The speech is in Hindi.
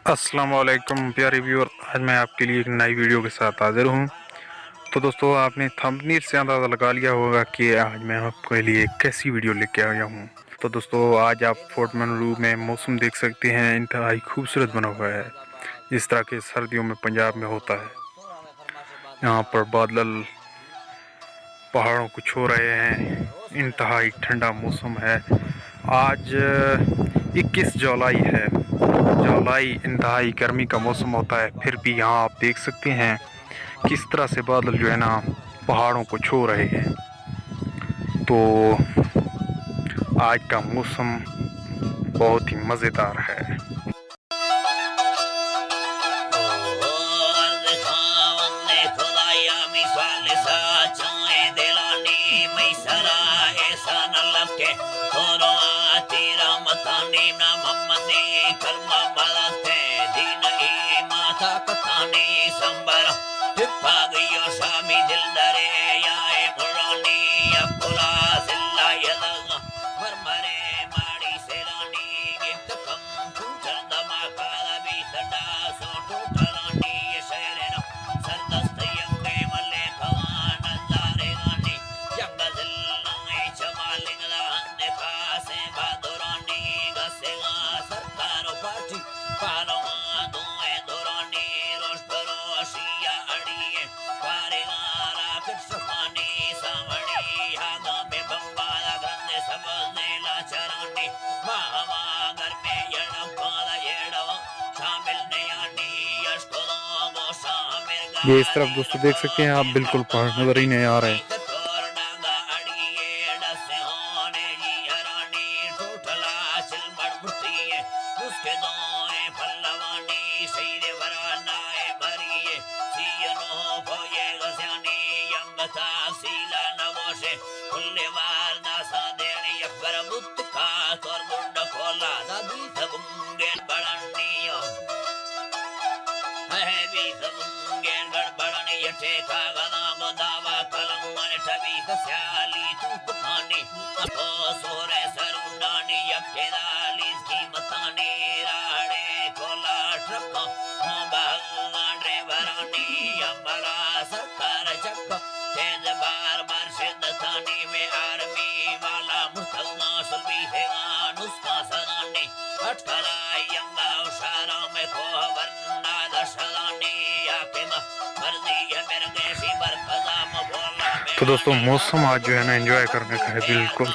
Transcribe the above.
अस्सलाम वालेकुम प्यारे व्यूअर, आज मैं आपके लिए एक नई वीडियो के साथ हाजिर हूँ। तो दोस्तों, आपने थंबनेल से अंदाज़ा लगा लिया होगा कि आज मैं आपके लिए कैसी वीडियो लेके आया हूँ। तो दोस्तों, आज आप फोर्ट मंरो में मौसम देख सकते हैं, इंतहाई खूबसूरत बना हुआ है, जिस तरह के सर्दियों में पंजाब में होता है। यहाँ पर बादल पहाड़ों को छू रहे हैं, इंतहाई ठंडा मौसम है। आज 21 जुलाई है। जुलाई इंतहाई गर्मी का मौसम होता है, फिर भी यहाँ आप देख सकते हैं किस तरह से बादल जो है ना पहाड़ों को छू रहे हैं। तो आज का मौसम बहुत ही मज़ेदार है। ये इस तरफ दोस्तों देख सकते हैं आप, बिल्कुल पहाड़ नजर ही नहीं आ रहे हैं। तो दोस्तों, मौसम आज जो है ना एंजॉय करने का है बिल्कुल।